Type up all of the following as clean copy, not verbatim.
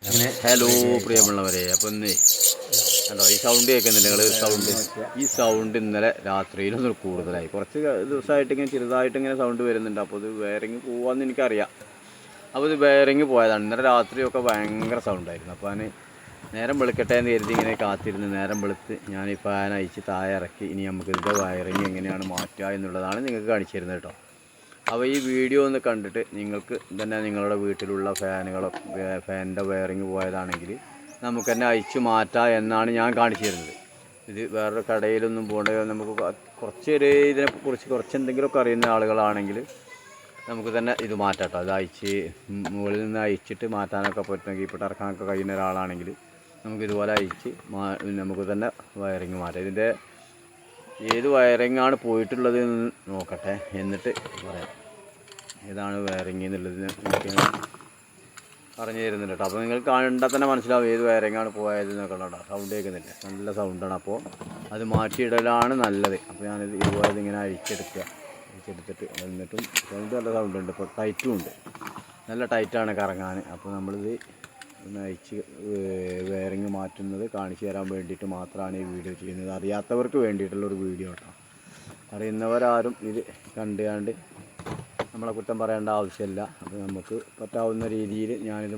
Hello പ്രിയമുള്ളവരെ, അപ്പോൾ ഇന്ന് കണ്ടോ ഈ സൗണ്ട് കേൾക്കുന്നില്ല നിങ്ങൾ? ഈ സൗണ്ട് ഇന്നലെ രാത്രിയിലൊന്നും കൂടുതലായി. കുറച്ച് ദിവസമായിട്ട് ഇങ്ങനെ ചെറുതായിട്ട് ഇങ്ങനെ സൗണ്ട് വരുന്നുണ്ട്. അപ്പോൾ ഇത് വയറിങ് പോവാമെന്ന് എനിക്കറിയാം. അപ്പോൾ ഇത് വയറിങ് പോയതാണ്. ഇന്നലെ രാത്രിയൊക്കെ ഭയങ്കര സൗണ്ടായിരുന്നു. അപ്പോൾ ഞാൻ നേരം വെളുക്കട്ടെ എന്ന് കരുതി ഇങ്ങനെ കാത്തിരുന്ന് നേരം വെളുത്ത് ഞാൻ ഈ ഫാൻ അയച്ച് താഴെ ഇറക്കി. ഇനി നമുക്ക് ഇതിൻ്റെ വയറിങ് എങ്ങനെയാണ് മാറ്റുക എന്നുള്ളതാണ് നിങ്ങൾക്ക് കാണിച്ചു തരുന്നത് കേട്ടോ. അപ്പോൾ ഈ വീഡിയോ ഒന്ന് കണ്ടിട്ട് നിങ്ങൾക്ക് തന്നെ നിങ്ങളുടെ വീട്ടിലുള്ള ഫാനിൻ്റെ വയറിങ് പോയതാണെങ്കിൽ നമുക്ക് തന്നെ അയച്ചു മാറ്റാം എന്നാണ് ഞാൻ കാണിച്ചു തരുന്നത്. ഇത് വേറൊരു കടയിലൊന്നും പോകേണ്ട. നമുക്ക് ഇതിനെക്കുറിച്ച് കുറച്ച് എന്തെങ്കിലുമൊക്കെ അറിയുന്ന ആളുകളാണെങ്കിൽ നമുക്ക് തന്നെ ഇത് മാറ്റാം. അത് അയച്ച് മുകളിൽ നിന്ന് അയച്ചിട്ട് മാറ്റാനൊക്കെ പറ്റുമെങ്കിൽ ഇപ്പോൾ ഇറക്കാനൊക്കെ കഴിയുന്ന ഒരാളാണെങ്കിൽ നമുക്കിതുപോലെ അയച്ച് നമുക്ക് തന്നെ വയറിങ് മാറ്റാം. ഇതിൻ്റെ ഏത് വയറിങ്ങാണ് പോയിട്ടുള്ളത് എന്ന് നോക്കട്ടെ, എന്നിട്ട് പറയാം ഏതാണ് വയറിങ് എന്നുള്ളത് എനിക്ക് പറഞ്ഞു തരുന്നുണ്ട് കേട്ടോ. അപ്പോൾ നിങ്ങൾ കണ്ടാൽ തന്നെ മനസ്സിലാവും ഏത് വയറിങ്ങാണ് പോയത് എന്നൊക്കെ ഉള്ളതാണ്. സൗണ്ട് കേൾക്കുന്നില്ല, നല്ല സൗണ്ടാണ്. അപ്പോൾ അത് മാറ്റിയിടലാണ് നല്ലത്. അപ്പോൾ ഞാനിത് ഇതുപോലെ ഇങ്ങനെ അഴിച്ചെടുത്തിട്ട് എന്നിട്ടും സൗണ്ട് നല്ല സൗണ്ട് ഉണ്ട്. ഇപ്പോൾ ടൈറ്റും ഉണ്ട്, നല്ല ടൈറ്റാണ് കറങ്ങാൻ. അപ്പോൾ നമ്മളിത് ഒന്ന് അയച്ച് വയറിങ് മാറ്റുന്നത് കാണിച്ചു തരാൻ വേണ്ടിയിട്ട് മാത്രമാണ് ഈ വീഡിയോ ചെയ്യുന്നത്. അറിയാത്തവർക്ക് വേണ്ടിയിട്ടുള്ളൊരു വീഡിയോ കേട്ടോ. അറിയുന്നവരാരും ഇത് കണ്ടുകൊണ്ട് നമ്മളെ കുറ്റം പറയേണ്ട ആവശ്യമില്ല. അപ്പോൾ നമുക്ക് പറ്റാവുന്ന രീതിയിൽ ഞാനിത്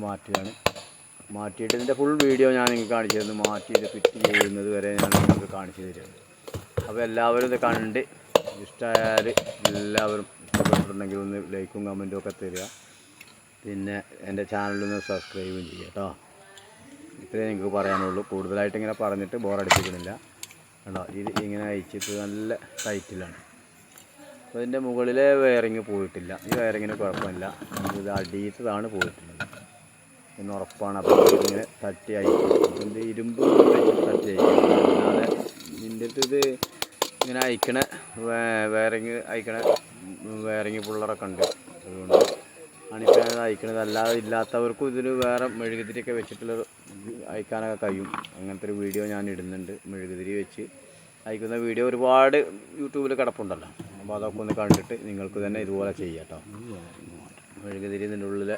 മാറ്റിയിട്ട് ഇതിൻ്റെ ഫുൾ വീഡിയോ ഞാൻ നിങ്ങൾക്ക് കാണിച്ചു തരുന്നു. മാറ്റി ഇത് ഫിറ്റ് ചെയ്യുന്നത് വരെ ഞാൻ നിങ്ങൾക്ക് കാണിച്ചു തരുന്നത്. അപ്പോൾ എല്ലാവരും ഇത് കണ്ട് ഇഷ്ടമായാൽ എല്ലാവരും ഇഷ്ടപ്പെട്ടിട്ടുണ്ടെങ്കിൽ ഒന്ന് ലൈക്കും കമൻറ്റും ഒക്കെ തരിക. പിന്നെ എൻ്റെ ചാനലൊന്ന് സബ്സ്ക്രൈബും ചെയ്യുക കേട്ടോ. ഇത്രയേ നിങ്ങൾക്ക് പറയാനുള്ളൂ. കൂടുതലായിട്ട് ഇങ്ങനെ പറഞ്ഞിട്ട് ബോറടിപ്പിക്കുന്നില്ല കേട്ടോ. ഇത് ഇങ്ങനെ അയച്ചിട്ട് നല്ല ടൈറ്റിലാണ്. അപ്പോൾ ഇതിൻ്റെ മുകളിലെ വയറിങ് പോയിട്ടില്ല. ഈ വയറിങ്ങിന് കുഴപ്പമില്ല. ഇത് അടിയത്തതാണ് പോയിട്ടുള്ളത് എന്ന് ഉറപ്പാണ്. അപ്പോൾ ഇങ്ങനെ തട്ടി അയക്കും. ഇതിൻ്റെ ഇരുമ്പ് വെച്ചിട്ട് തട്ടി അയക്കും. അല്ലാതെ ഇതിൻ്റെ ഇത് ഇങ്ങനെ അയക്കണ വയറിങ് പുള്ളറൊക്കെ ഉണ്ട്. അതുകൊണ്ട് ആണിപ്പോൾ അയക്കണത്. അല്ലാതെ ഇല്ലാത്തവർക്കും ഇതിന് വേറെ മെഴുകുതിരിയൊക്കെ വെച്ചിട്ടുള്ള അയക്കാനൊക്കെ കഴിയും. അങ്ങനത്തെ ഒരു വീഡിയോ ഞാൻ ഇടുന്നുണ്ട്. മെഴുകുതിരി വെച്ച് അയക്കുന്ന വീഡിയോ ഒരുപാട് യൂട്യൂബിൽ കിടപ്പുണ്ടല്ലോ. അപ്പോൾ അതൊക്കെ ഒന്ന് കണ്ടിട്ട് നിങ്ങൾക്ക് തന്നെ ഇതുപോലെ ചെയ്യാം കേട്ടോ. മെഴുകുതിരി ഇതിൻ്റെ ഉള്ളിൽ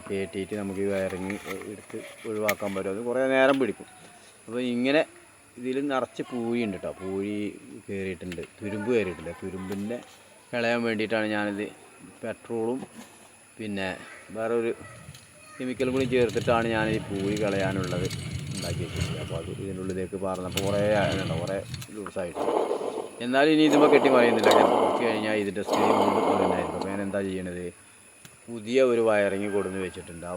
കയറ്റിയിട്ട് നമുക്ക് ഈ വയറിങ് എടുത്ത് ഒഴിവാക്കാൻ പറ്റും. അത് കുറേ നേരം പിടിക്കും. അപ്പോൾ ഇങ്ങനെ ഇതിൽ നിറച്ച് പൂഴിയുണ്ട് കേട്ടോ. പൂഴി കയറിയിട്ടുണ്ട്, തുരുമ്പ് കയറിയിട്ടില്ല. തുരുമ്പിൻ്റെ കളയാൻ വേണ്ടിയിട്ടാണ് ഞാനിത് പെട്രോളും പിന്നെ വേറെ ഒരു കെമിക്കലും കൂടി ചേർത്തിട്ടാണ് ഞാൻ ഈ പൂഴി കളയാനുള്ളത് ഉണ്ടാക്കി വെച്ചിട്ടുണ്ട്. അപ്പോൾ അത് ഇതിനുള്ളിലേക്ക് പറഞ്ഞപ്പോൾ കുറേ ലൂസായിട്ട്. എന്നാലും ഇനി ഇതുമ്പോൾ കെട്ടി പറയുന്നില്ല. കുറച്ച് കഴിഞ്ഞാൽ ഇതിൻ്റെ സ്ക്രീൻ കൊണ്ടുണ്ടായിരിക്കും. അപ്പോൾ ഞാൻ എന്താ ചെയ്യണത്, പുതിയ ഒരു വയറിങ് കൊടുന്ന് വെച്ചിട്ടുണ്ട്. ആ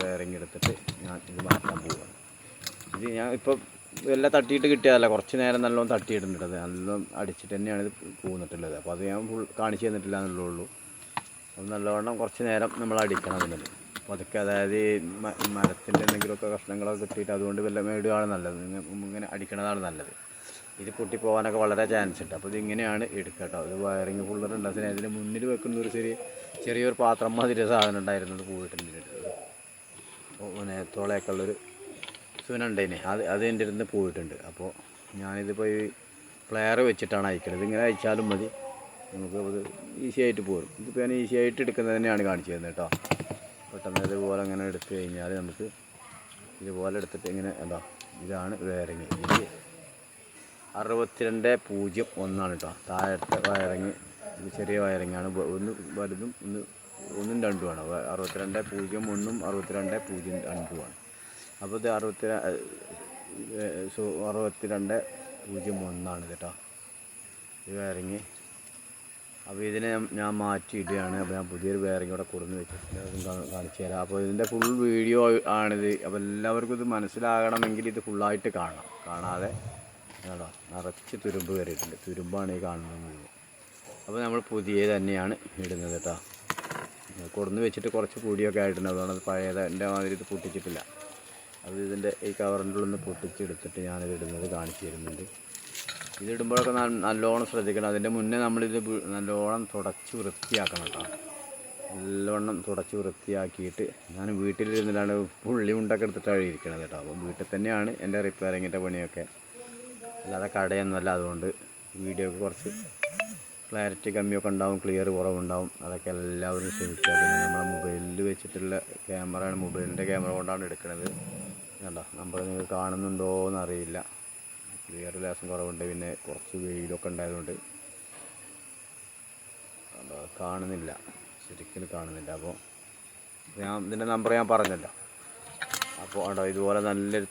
വയറിങ് എടുത്തിട്ട് ഞാൻ ഇത് മാറ്റാൻ പോവുകയാണ്. ഇത് ഞാൻ ഇപ്പോൾ എല്ലാം തട്ടിയിട്ട് കിട്ടിയതല്ല, കുറച്ച് നേരം നല്ലോണം തട്ടിയിടുന്നുണ്ട്. നല്ലോണം അടിച്ചിട്ട് തന്നെയാണ് ഇത് പോന്നിട്ടുള്ളത്. അപ്പോൾ അത് ഞാൻ ഫുൾ കാണിച്ചു തന്നിട്ടില്ല എന്നുള്ളൂ. അത് നല്ലവണ്ണം കുറച്ച് നേരം നമ്മൾ അടിക്കണം എന്നുള്ളത്. അപ്പോൾ അതൊക്കെ അതായത് മരത്തിൻ്റെ എന്തെങ്കിലുമൊക്കെ കഷ്ണങ്ങളൊക്കെ കിട്ടിയിട്ട് അതുകൊണ്ട് വല്ല മേടുകയാണ് നല്ലത്. ഇങ്ങനെ അടിക്കണതാണ് നല്ലത്. ഇത് പൊട്ടിപ്പോകാനൊക്കെ വളരെ ചാൻസ് ഉണ്ട്. അപ്പോൾ ഇതിങ്ങനെയാണ് എടുക്കുക കേട്ടോ. അത് വയറിങ് ഫുള്ളറുണ്ട്. അതിന് മുന്നിൽ വെക്കുന്ന ഒരു ചെറിയൊരു പാത്രം മാതിരി സാധനം ഉണ്ടായിരുന്നത് പോയിട്ടുണ്ട്. പിന്നെ തോളയൊക്കെ ഉള്ളൊരു സുനുണ്ടേനെ അത് എൻ്റെ അടുത്ത് പോയിട്ടുണ്ട്. അപ്പോൾ ഞാനിതിപ്പോൾ ഈ ഫ്ലെയർ വെച്ചിട്ടാണ് അയക്കുന്നത്. ഇതിങ്ങനെ അയച്ചാലും മതി, നമുക്ക് അത് ഈസി ആയിട്ട് പോരും. ഇതിപ്പോൾ ഞാൻ ഈസി ആയിട്ട് എടുക്കുന്നത് തന്നെയാണ് കാണിച്ചു തരുന്നത് കേട്ടോ. പെട്ടെന്ന് ഇതുപോലെ അങ്ങനെ എടുത്തു കഴിഞ്ഞാൽ നമുക്ക് ഇതുപോലെ എടുത്തിട്ട് ഇങ്ങനെ ഉണ്ടോ, ഇതാണ് വയറിങ്. ഇത് 6201 കേട്ടോ. താഴത്തെ വയറിങ് ഇത് ചെറിയ വയറിങ്ങാണ്. ഒന്ന് വലുതും ഒന്നും രണ്ടുമാണ്. 6201 6202 അപ്പോൾ ഇത് 6201 കേട്ടോ ഈ വയറിങ്. അപ്പോൾ ഇതിനെ ഞാൻ മാറ്റിയിടുകയാണ്. അപ്പോൾ ഞാൻ പുതിയൊരു വയറിങ് ഇവിടെ കൊടുന്ന് വെച്ചിട്ടുണ്ട്. അതും കാണിച്ചു തരാം. അപ്പോൾ ഇതിൻ്റെ ഫുൾ വീഡിയോ ആണിത്. അപ്പോൾ എല്ലാവർക്കും ഇത് മനസ്സിലാകണമെങ്കിൽ ഇത് ഫുള്ളായിട്ട് കാണാതെ കേട്ടോ. നിറച്ച് തുരുമ്പ് കയറിയിട്ടുണ്ട്. തുരുമ്പാണ് ഈ കാണുന്നത് മുഴുവൻ. അപ്പോൾ നമ്മൾ പുതിയ തന്നെയാണ് ഇടുന്നത് കേട്ടോ. കൊടുന്ന് വെച്ചിട്ട് കുറച്ച് പൊടിയൊക്കെ ആയിട്ടുണ്ട്. അതുകൊണ്ട് പഴയതിൻ്റെ മാതിരി ഇത് പൊട്ടിച്ചിട്ടില്ല. അത് ഇതിൻ്റെ ഈ കവറിൻ്റെ ഉള്ളിൽ നിന്ന് പൊട്ടിച്ചെടുത്തിട്ട് ഞാനിത് ഇടുന്നത് കാണിച്ചു തരുന്നുണ്ട്. ഇതിടുമ്പോഴൊക്കെ നല്ലോണം ശ്രദ്ധിക്കണം. അതിൻ്റെ മുന്നേ നമ്മളിത് നല്ലോണം തുടച്ച് വൃത്തിയാക്കണം കേട്ടോ. നല്ലവണ്ണം തുടച്ച് വൃത്തിയാക്കിയിട്ട് ഞാൻ വീട്ടിലിരുന്നിട്ടാണ് പുള്ളി ഉണ്ടൊക്കെ എടുത്തിട്ടാണ് ഇരിക്കണത് കേട്ടോ. അപ്പോൾ വീട്ടിൽ തന്നെയാണ് എൻ്റെ റിപ്പയറിങ്ങിൻ്റെ പണിയൊക്കെ, അല്ലാതെ കടയൊന്നുമല്ല. അതുകൊണ്ട് വീഡിയോക്ക് കുറച്ച് ക്ലാരിറ്റി കമ്മിയൊക്കെ ഉണ്ടാവും, ക്ലിയർ കുറവുണ്ടാവും. അതൊക്കെ എല്ലാവരും ശ്രമിക്കുക. പിന്നെ നമ്മളെ മൊബൈലിൽ വെച്ചിട്ടുള്ള ക്യാമറയാണ്, മൊബൈലിൻ്റെ ക്യാമറ കൊണ്ടാണ് എടുക്കുന്നത്. കണ്ടോ, നമ്പർ നിങ്ങൾ കാണുന്നുണ്ടോ എന്നറിയില്ല, ക്ലിയർ ലേശം കുറവുണ്ട്. പിന്നെ കുറച്ച് വെയിലൊക്കെ ഉണ്ടായതുകൊണ്ട് കാണുന്നില്ല, ശരിക്കും കാണുന്നില്ല. അപ്പോൾ ഇതിൻ്റെ നമ്പർ ഞാൻ പറഞ്ഞല്ലോ. അപ്പോൾ ഉണ്ടോ, ഇതുപോലെ നല്ലൊരു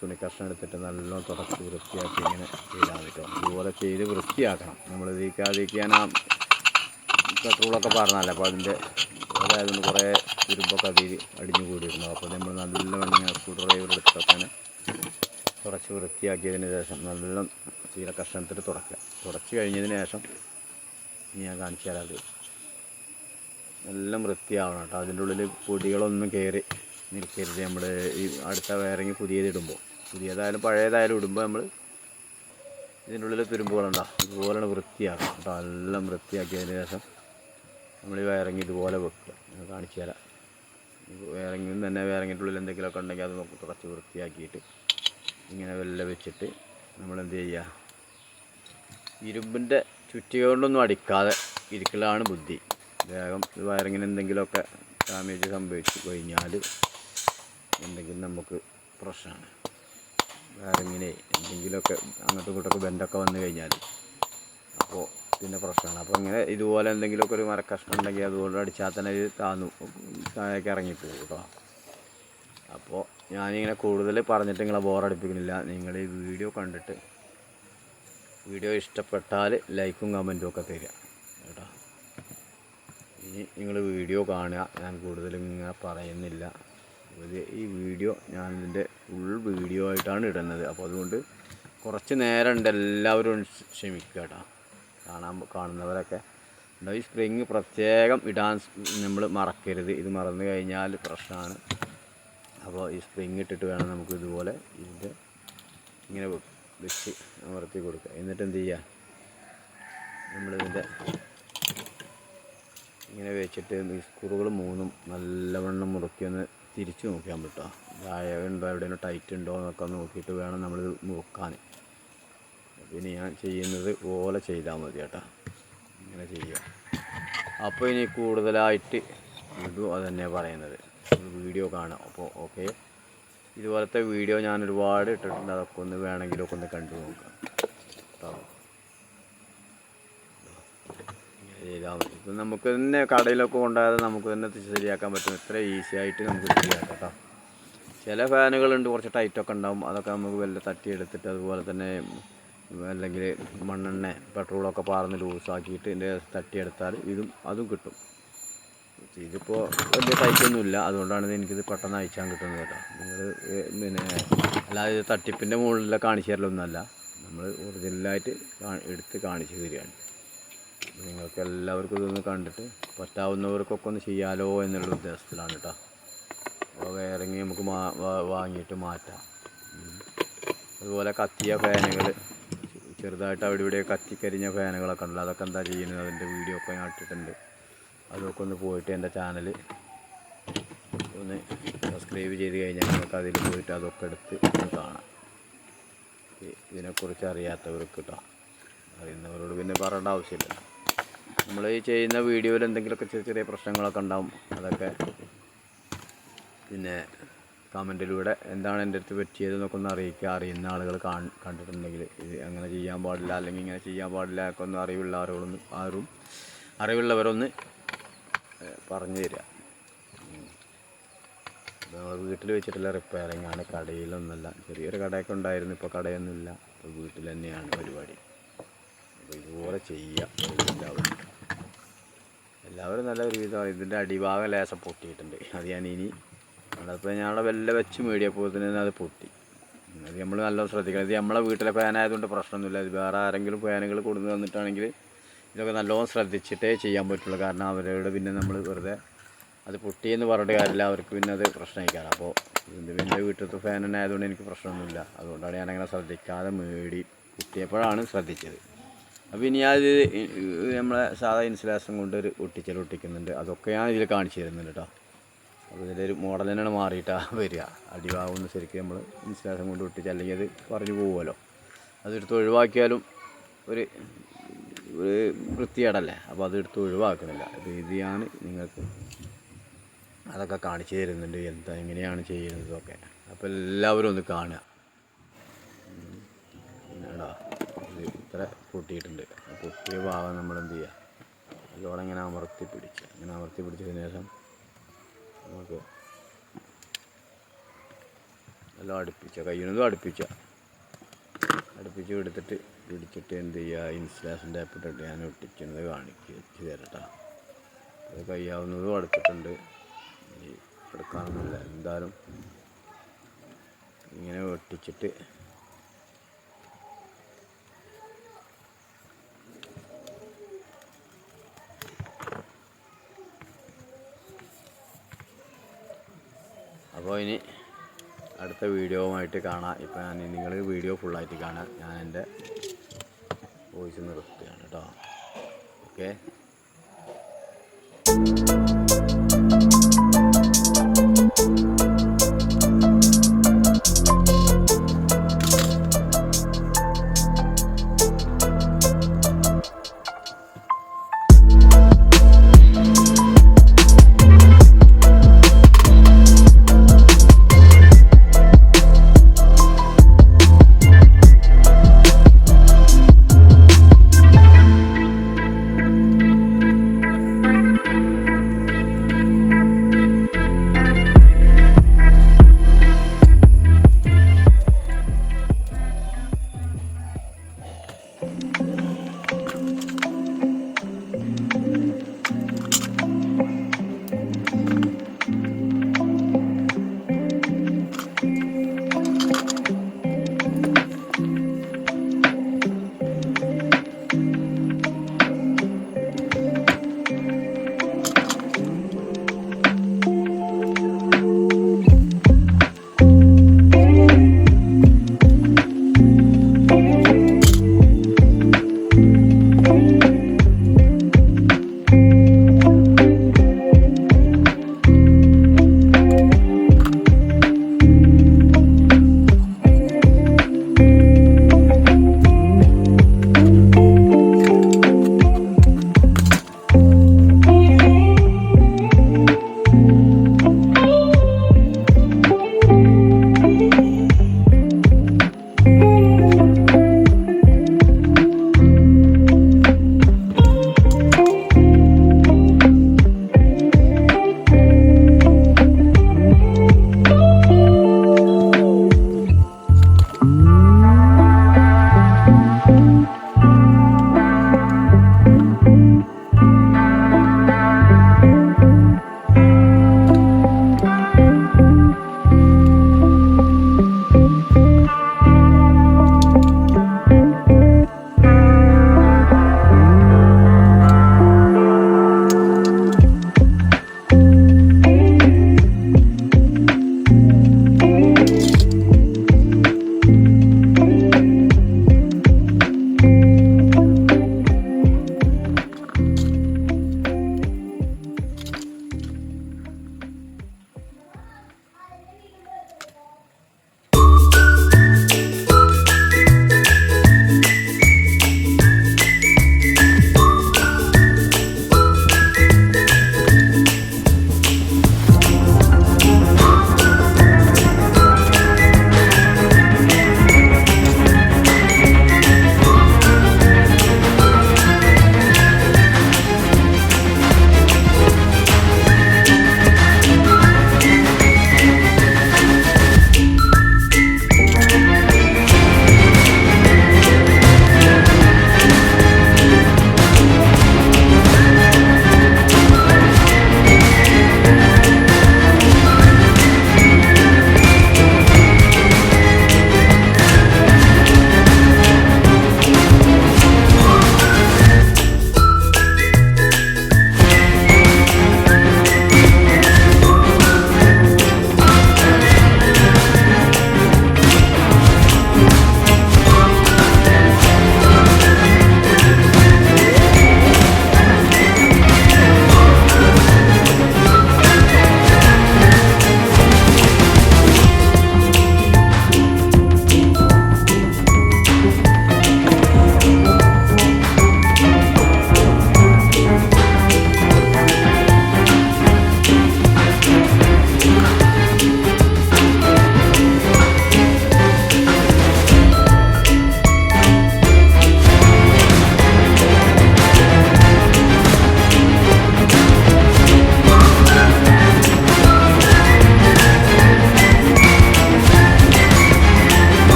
തുണി കഷ്ണം എടുത്തിട്ട് നല്ലോണം തുടച്ച് വൃത്തിയാക്കി ഇങ്ങനെ ചെയ്താൽ മതി കേട്ടോ. ഇതുപോലെ ചെയ്ത് വൃത്തിയാക്കണം. നമ്മൾ ഇതിലേക്ക് ഞാൻ ആ പെട്രോളൊക്കെ പറഞ്ഞല്ലേ, അപ്പോൾ അതിൻ്റെ അതായതുകൊണ്ട് കുറേ തുരുമ്പൊക്കെ അതിൽ അടിഞ്ഞു കൂടിയിരുന്നു. അപ്പോൾ നമ്മൾ നല്ലവണ്ണം ഇങ്ങനെ സ്ക്രൂ ഡ്രൈവർ എടുത്തൊക്കെ തുടച്ച് വൃത്തിയാക്കിയതിന് ശേഷം നല്ല ചീര കഷ്ണം എടുത്തിട്ട് തുടച്ച് കഴിഞ്ഞതിന് ശേഷം ഞാൻ കാണിച്ചു തരാം. അത് എല്ലാം വൃത്തിയാവണം കേട്ടോ. അതിൻ്റെ ഉള്ളിൽ പൊടികളൊന്നും കയറി നിൽക്കരുത്. നമ്മൾ ഈ അടുത്ത വയറിങ് പുതിയതായാലും പഴയതായാലും ഇടുമ്പോൾ നമ്മൾ ഇതിൻ്റെ ഉള്ളിൽ തുരുമ്പുകളുണ്ടാവും, ഇതുപോലെയാണ് വൃത്തിയാക്കണം കേട്ടോ. എല്ലാം വൃത്തിയാക്കിയതിന് ശേഷം നമ്മൾ ഈ വയറിങ് ഇതുപോലെ വെക്കുക. ഞാൻ കാണിച്ചു തരാം. വയറിങ്ങിൽ തന്നെ വയറിങ്ങിൻ്റെ ഉള്ളിൽ എന്തെങ്കിലുമൊക്കെ ഉണ്ടെങ്കിൽ അത് നമുക്ക് കുറച്ച് വൃത്തിയാക്കിയിട്ട് ഇങ്ങനെ വെച്ചിട്ട് നമ്മളെന്ത് ചെയ്യുക, ഇരുമ്പിൻ്റെ ചുറ്റിക കൊണ്ടൊന്നും അടിക്കാതെ ഇരിക്കലാണ് ബുദ്ധി. വേഗം വയറിങ്ങിന് എന്തെങ്കിലുമൊക്കെ ഡാമേജ് സംഭവിച്ചു കഴിഞ്ഞാൽ എന്തെങ്കിലും നമുക്ക് പ്രശ്നമാണ്. വയറിങ്ങിനെ എന്തെങ്കിലുമൊക്കെ അങ്ങോട്ടും ഇങ്ങോട്ടൊക്കെ ബെൻഡൊക്കെ വന്നു കഴിഞ്ഞാൽ അപ്പോൾ പിന്നെ പ്രശ്നമാണ്. അപ്പോൾ ഇങ്ങനെ ഇതുപോലെ എന്തെങ്കിലുമൊക്കെ ഒരു മരക്കഷ്ണം ഉണ്ടെങ്കിൽ അതുകൊണ്ട് അടിച്ചാൽ തന്നെ ഇത് താഴേക്ക് ഇറങ്ങിപ്പോകും കേട്ടോ. അപ്പോൾ ഞാനിങ്ങനെ കൂടുതൽ പറഞ്ഞിട്ട് നിങ്ങളെ ബോറടിപ്പിക്കുന്നില്ല. നിങ്ങൾ ഈ വീഡിയോ കണ്ടിട്ട് വീഡിയോ ഇഷ്ടപ്പെട്ടാൽ ലൈക്കും കമൻറ്റും ഒക്കെ തരിക കേട്ടോ. ഇനി നിങ്ങൾ വീഡിയോ കാണുക, ഞാൻ കൂടുതലും ഇങ്ങനെ പറയുന്നില്ല. ഈ വീഡിയോ ഞാൻ ഇതിൻ്റെ ഫുൾ വീഡിയോ ആയിട്ടാണ് ഇടുന്നത്. അപ്പോൾ അതുകൊണ്ട് കുറച്ച് നേരം ഉണ്ട്, എല്ലാവരും ക്ഷമിക്കുക കേട്ടോ. കാണുന്നവരൊക്കെ ഈ സ്പ്രിങ് പ്രത്യേകം ഇടാൻ നമ്മൾ മറക്കരുത്. ഇത് മറന്നു കഴിഞ്ഞാൽ പ്രശ്നമാണ്. അപ്പോൾ ഈ സ്പ്രിങ് ഇട്ടിട്ട് വേണം നമുക്ക് ഇതുപോലെ ഇതിൻ്റെ ഇങ്ങനെ വെച്ച് അമർത്തി കൊടുക്കുക. എന്നിട്ട് എന്ത് ചെയ്യുക, നമ്മളിതിൻ്റെ ഇങ്ങനെ വെച്ചിട്ട് ഈ സ്ക്രൂകൾ മൂന്നും നല്ലവണ്ണം മുറുക്കി ഒന്ന് തിരിച്ച് നോക്കിയാൽ പറ്റുക. ഉണ്ടോ, എവിടെയെങ്കിലും ടൈറ്റ് ഉണ്ടോ എന്നൊക്കെ നോക്കിയിട്ട് വേണം നമ്മളിത് മുറുക്കാൻ. പിന്നെ ഞാൻ ചെയ്യുന്നത് പോലെ ചെയ്താൽ മതി കേട്ടോ, ഇങ്ങനെ ചെയ്യുക. അപ്പോൾ ഇനി കൂടുതലായിട്ട് ഇതും അത് തന്നെയാണ് പറയുന്നത്, വീഡിയോ കാണാം. അപ്പോൾ ഓക്കെ, ഇതുപോലത്തെ വീഡിയോ ഞാൻ ഒരുപാട് ഇട്ടിട്ടുണ്ട്. അതൊക്കെ ഒന്ന് വേണമെങ്കിലൊക്കെ ഒന്ന് കണ്ടു നോക്കാം കേട്ടോ. ചെയ്താൽ മതി. ഇപ്പം നമുക്ക് തന്നെ കടയിലൊക്കെ കൊണ്ടുപോയാൽ നമുക്ക് തന്നെ ശരിയാക്കാൻ പറ്റും. ഇത്ര ഈസി ആയിട്ട് നമുക്ക് ശരിയാക്കാം കേട്ടോ. ചില ഫാനുകളുണ്ട് കുറച്ച് ടൈറ്റൊക്കെ ഉണ്ടാവും, അതൊക്കെ നമുക്ക് വല്ല തട്ടിയെടുത്തിട്ട് അതുപോലെ തന്നെ അല്ലെങ്കിൽ മണ്ണെണ്ണ പെട്രോളൊക്കെ പാർന്ന് ലൂസാക്കിയിട്ട് ഇതിൻ്റെ തട്ടിയെടുത്താൽ അതും കിട്ടും. ഇതിപ്പോൾ വലിയ ടൈറ്റൊന്നുമില്ല, അതുകൊണ്ടാണ് എനിക്കിത് പെട്ടെന്ന് അയച്ചാൻ കിട്ടുന്നത് കേട്ടോ. നിങ്ങൾ പിന്നെ അല്ലാതെ തട്ടിപ്പിൻ്റെ മുകളിൽ കാണിച്ചു തരലൊന്നുമല്ല, നമ്മൾ ഒറിജിനലായിട്ട് എടുത്ത് കാണിച്ചു തരികയാണ്. നിങ്ങൾക്ക് എല്ലാവർക്കും ഇതൊന്ന് കണ്ടിട്ട് പറ്റാവുന്നവർക്കൊക്കെ ഒന്ന് ചെയ്യാലോ എന്നുള്ള ഉദ്ദേശത്തിലാണ് കേട്ടോ. അപ്പോൾ വയറിങ് നമുക്ക് വാങ്ങിയിട്ട് മാറ്റാം. അതുപോലെ കത്തിയ ഫാനുകൾ ചെറുതായിട്ട് അവിടെ ഇവിടെ കത്തിക്കരിഞ്ഞ ഫാനുകളൊക്കെ ഉണ്ടല്ലോ, അതൊക്കെ എന്താ ചെയ്യുന്നത്, അതിൻ്റെ വീഡിയോ ഒക്കെ ഞാൻ ഇട്ടിട്ടുണ്ട്. അതൊക്കെ ഒന്ന് പോയിട്ട് എൻ്റെ ചാനൽ ഒന്ന് സബ്സ്ക്രൈബ് ചെയ്ത് കഴിഞ്ഞാൽ നമുക്ക് അതിൽ പോയിട്ട് അതൊക്കെ എടുത്ത് ഒന്ന് കാണാം. ഇതിനെക്കുറിച്ച് അറിയാത്തവർക്ക് കേട്ടോ, അറിയുന്നവരോട് പിന്നെ പറയേണ്ട ആവശ്യമില്ല. നമ്മൾ ഈ ചെയ്യുന്ന വീഡിയോയിൽ എന്തെങ്കിലുമൊക്കെ ചെറിയ ചെറിയ പ്രശ്നങ്ങളൊക്കെ ഉണ്ടാവും. അതൊക്കെ പിന്നെ കമൻറ്റിലൂടെ എന്താണ് എൻ്റെ അടുത്ത് പറ്റിയതെന്നൊക്കെ ഒന്ന് അറിയിക്കുക. അറിയുന്ന ആളുകൾ കണ്ടിട്ടുണ്ടെങ്കിൽ ഇത് അങ്ങനെ ചെയ്യാൻ പാടില്ല അല്ലെങ്കിൽ ഇങ്ങനെ ചെയ്യാൻ പാടില്ല ഒക്കെ ഒന്ന് അറിവുള്ളവരൊന്ന് പറഞ്ഞു തരിക. നമ്മൾ വീട്ടിൽ വെച്ചിട്ടുള്ള റിപ്പയറിംഗ് ആണ്, കടയിലൊന്നുമല്ല. ചെറിയൊരു കടയൊക്കെ ഉണ്ടായിരുന്നു, ഇപ്പോൾ കടയൊന്നുമില്ല. ഇപ്പോൾ വീട്ടിൽ തന്നെയാണ് പരിപാടി. അപ്പോൾ ഇതുപോലെ ചെയ്യുക എല്ലാവരും നല്ല ഒരുവിധം. ഇതിൻ്റെ അടിഭാഗം ലേശം പൊട്ടിയിട്ടുണ്ട്, അത് ഞാൻ ഇനി അതിപ്പോൾ ഞങ്ങളുടെ വെല്ല വെച്ച് മേടിയപ്പോൾ തന്നെ അത് പൊട്ടി. അത് നമ്മൾ നല്ലോണം ശ്രദ്ധിക്കണം. ഇത് നമ്മളെ വീട്ടിലെ ഫാനായതുകൊണ്ട് പ്രശ്നമൊന്നുമില്ല. ഇത് വേറെ ആരെങ്കിലും ഫാനുകൾ കൊടുന്ന് തന്നിട്ടാണെങ്കിൽ ഇതൊക്കെ നല്ലോണം ശ്രദ്ധിച്ചിട്ടേ ചെയ്യാൻ പറ്റുള്ളൂ. കാരണം അവരോട് പിന്നെ നമ്മൾ വെറുതെ അത് പൊട്ടിയെന്ന് പറഞ്ഞിട്ട് കാര്യമില്ല, അവർക്ക് പിന്നെ അത് പ്രശ്നമായിക്കാറ്. അപ്പോൾ എൻ്റെ വീട്ടിലത്തെ ഫാൻ തന്നെ ആയതുകൊണ്ട് എനിക്ക് പ്രശ്നമൊന്നുമില്ല. അതുകൊണ്ടാണ് ഞാനങ്ങനെ ശ്രദ്ധിക്കാതെ പൊട്ടിയപ്പോഴാണ് ശ്രദ്ധിച്ചത്. അപ്പോൾ ഇനി അത് നമ്മളെ സാധാ ഇൻസുലേഷൻ കൊണ്ട് ഒരു ഒട്ടിക്കുന്നുണ്ട്. അതൊക്കെ ഞാൻ ഇതിൽ കാണിച്ചു തരുന്നുണ്ട് കേട്ടോ. അപ്പോൾ ഇതിലൊരു മോഡൽ തന്നെയാണ് മാറിയിട്ടാണ് വരിക. അടിഭാഗമൊന്ന് ശരിക്കും നമ്മൾ ഇൻസുലേഷൻ കൊണ്ട് ഒട്ടിച്ച് അല്ലെങ്കിൽ അത് പറഞ്ഞു പോകുമല്ലോ. അതെടുത്ത് ഒഴിവാക്കിയാലും ഒരു ഒരു വൃത്തികേടല്ലേ. അപ്പോൾ അതെടുത്ത് ഒഴിവാക്കണില്ല. രീതിയാണ് നിങ്ങൾക്ക് അതൊക്കെ കാണിച്ചു തരുന്നുണ്ട്, എങ്ങനെയാണ് ചെയ്യുന്നതൊക്കെ. അപ്പോൾ എല്ലാവരും ഒന്ന് കാണുക. പിന്നെടാ ഇത് ഇത്ര പൊട്ടിയിട്ടുണ്ട്. പൊട്ടിയ ഭാഗം നമ്മൾ എന്ത് ചെയ്യുക, അതോടെ ഇങ്ങനെ അമർത്തി പിടിച്ചതിന് ശേഷം നമുക്ക് എല്ലാം കഴിയുന്നതും അടുപ്പിച്ച് എടുത്തിട്ട് പിടിച്ചിട്ട് എന്ത് ചെയ്യുക, ഇൻസുലേഷൻ ടേപ്പ് ഇട്ടിട്ട് ഞാൻ ഒട്ടിക്കുന്നത് വെച്ച് തരട്ടോ. അത് കഴിയാവുന്നതും അടുത്തിട്ടുണ്ട്. ഈ എടുക്കാനൊന്നുമില്ല, എന്തായാലും ഇങ്ങനെ ഒട്ടിച്ചിട്ട് അപ്പോൾ ഇനി അടുത്ത വീഡിയോവുമായിട്ട് കാണാം. ഇപ്പം നിങ്ങൾ വീഡിയോ ഫുള്ളായിട്ട് കാണാം. ഞാൻ എൻ്റെ വോയിസ് നിർത്തുകയാണ് കേട്ടോ. Okay.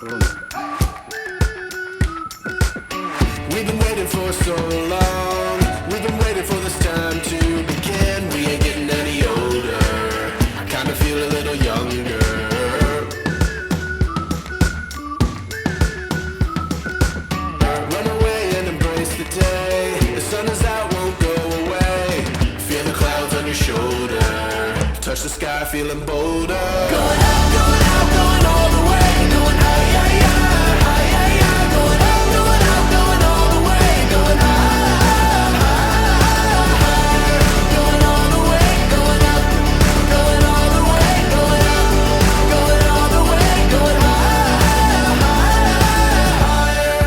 We've been waiting for so long. We've been waiting for this time to begin. We ain't getting any older. I kinda feel a little younger. Run away and embrace the day. The sun is out, won't go away. Feel the clouds on your shoulder. Touch the sky, feeling bolder. Going out, going out, going all the way. Going high, high, high, high, high, high. Going out, going out, going all the way. Going high, high, high. Going all the way, going up. Going all the way, going up. Going all the way, going high, higher.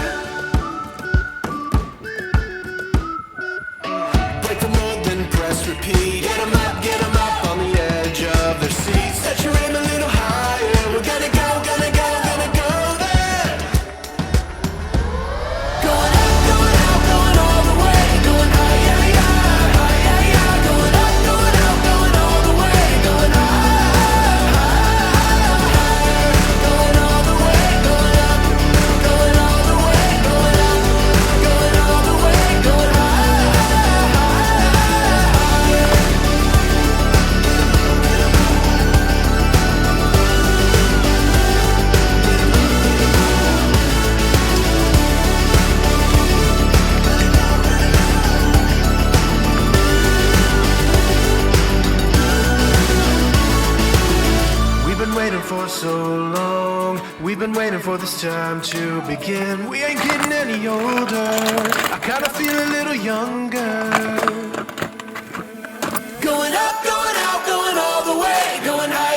Break the mold, then press repeat. Get 'em up on the edge of their seats. Set your aim a little higher. We're gonna go, gonna go, gonna go there. Going up, going out, going all the way. Going high, high, high, high, high, high. Going up, going out, going all the way. Going high, high, higher. Going all the way, going up. Going all the way, going up. Going all the way, going high, higher. We've been waiting for so long. We've been waiting for this time to begin. We ain't getting any older. I kinda feel a little younger. Going up, going out, going all the way. Going high.